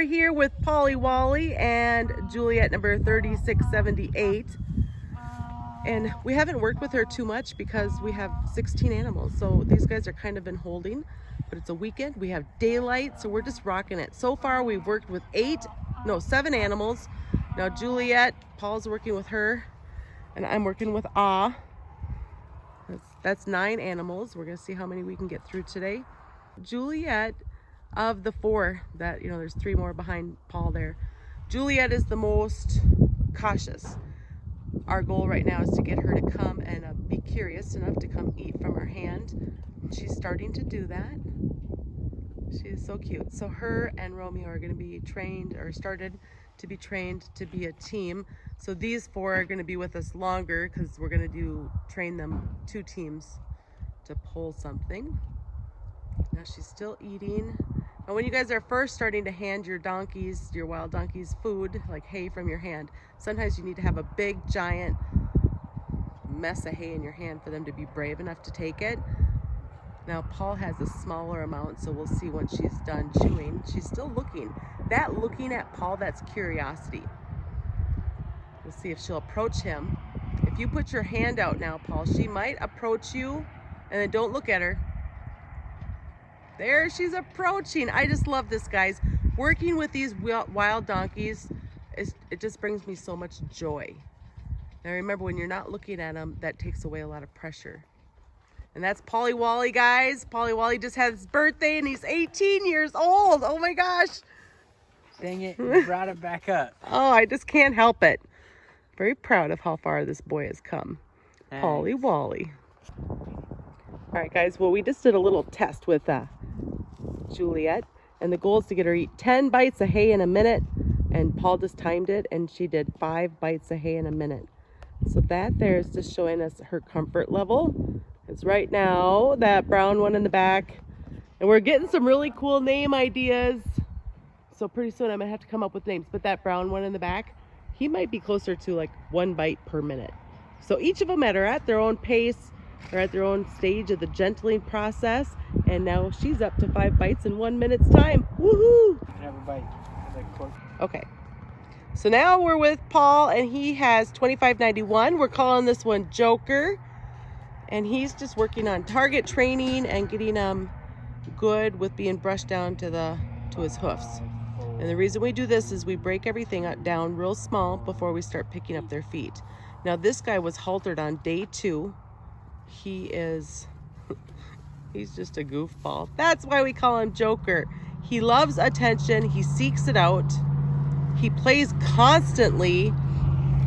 here with Polly Wally and Juliet number 3678. And we haven't worked with her too much because we have 16 animals. So these guys are kind of been holding, but it's a weekend. We have daylight, so we're just rocking it. So far we've worked with 7 animals. Now Juliet, Paul's working with her, and I'm working with That's 9 animals. We're gonna see how many we can get through today. Juliet, of the 4 that, there's 3 more behind Paul there. Juliet is the most cautious. Our goal right now is to get her to come and be curious enough to come eat from our hand. She's starting to do that. She is so cute. So her and Romeo are going to be trained, or started to be trained to be a team. So these 4 are going to be with us longer because we're going to train them 2 teams to pull something. Now she's still eating. And when you guys are first starting to hand your donkeys, your wild donkeys, food, like hay from your hand, sometimes you need to have a big, giant mess of hay in your hand for them to be brave enough to take it. Now Paul has a smaller amount, so we'll see when she's done chewing. She's still looking. That looking at Paul, that's curiosity. We'll see if she'll approach him. If you put your hand out now, Paul, she might approach you, and then don't look at her. There, she's approaching. I just love this, guys. Working with these wild donkeys, it just brings me so much joy. Now remember, when you're not looking at them, that takes away a lot of pressure. And that's Polly Wally, guys. Polly Wally just had his birthday and he's 18 years old. Oh my gosh. Dang it, you brought it back up. Oh, I just can't help it. Very proud of how far this boy has come. Thanks. Polly Wally. All right, guys. Well, we just did a little test with Juliet, and the goal is to get her to eat 10 bites of hay in a minute, and Paul just timed it, and she did 5 bites of hay in a minute. So that there is just showing us her comfort level. It's right now that brown one in the back, and we're getting some really cool name ideas. So pretty soon I'm gonna have to come up with names, but that brown one in the back, he might be closer to like 1 bite per minute. So each of them are at their own pace. They're at their own stage of the gentling process, and now she's up to 5 bites in 1 minute's time. Woohoo! Have a bite. Okay. So now we're with Paul, and he has 2591. We're calling this one Joker, and he's just working on target training and getting good with being brushed down to his hoofs. And the reason we do this is we break everything down real small before we start picking up their feet. Now this guy was haltered on day 2. He's just a goofball. That's why we call him Joker. He loves attention. He seeks it out. He plays constantly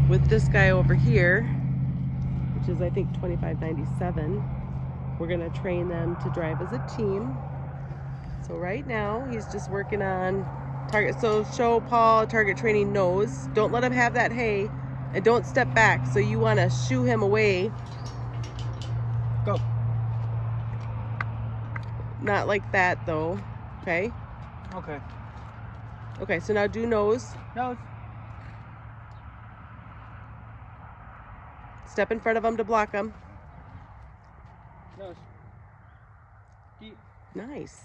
with this guy over here, which is I think 2597. We're gonna train them to drive as a team. So right now he's just working on target. So show Paul target training nose. Don't let him have that hay, and don't step back. So you want to shoo him away. Go. Not like that though. Okay. Okay. Okay, so now do nose. Nose. Step in front of him to block him. Nose. Deep. Nice.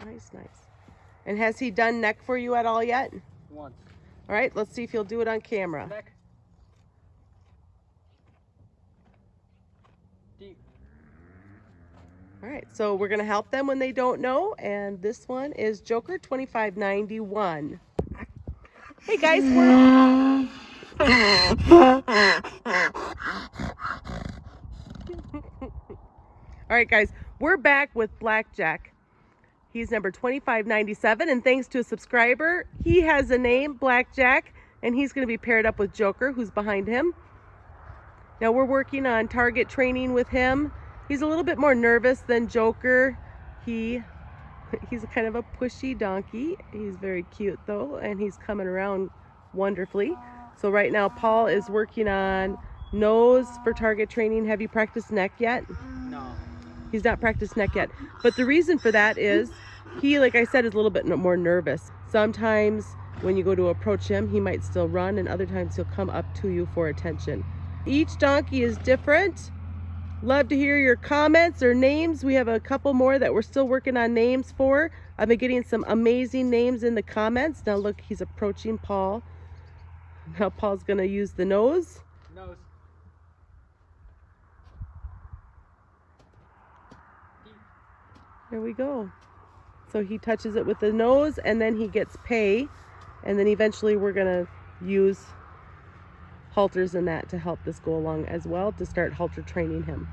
Nice, nice. And has he done neck for you at all yet? Once. All right, let's see if he'll do it on camera. Neck. Deep. All right, so we're gonna help them when they don't know, and this one is Joker 2591. Hey guys, we're all right, guys, we're back with Blackjack. He's number 2597, and thanks to a subscriber, he has a name, Blackjack, and he's going to be paired up with Joker, who's behind him. Now we're working on target training with him. He's a little bit more nervous than Joker. He's kind of a pushy donkey. He's very cute though, and he's coming around wonderfully. So right now Paul is working on nose for target training. Have you practiced neck yet? No. He's not practiced neck yet. But the reason for that is he, like I said, is a little bit more nervous. Sometimes when you go to approach him, he might still run, and other times he'll come up to you for attention. Each donkey is different. Love to hear your comments or names. We have a couple more that we're still working on names for. I've been getting some amazing names in the comments. Now look, he's approaching Paul. Now Paul's gonna use the nose. Nose. There we go. So he touches it with the nose and then he gets pay. And then eventually we're gonna use halters and that to help this go along as well, to start halter training him.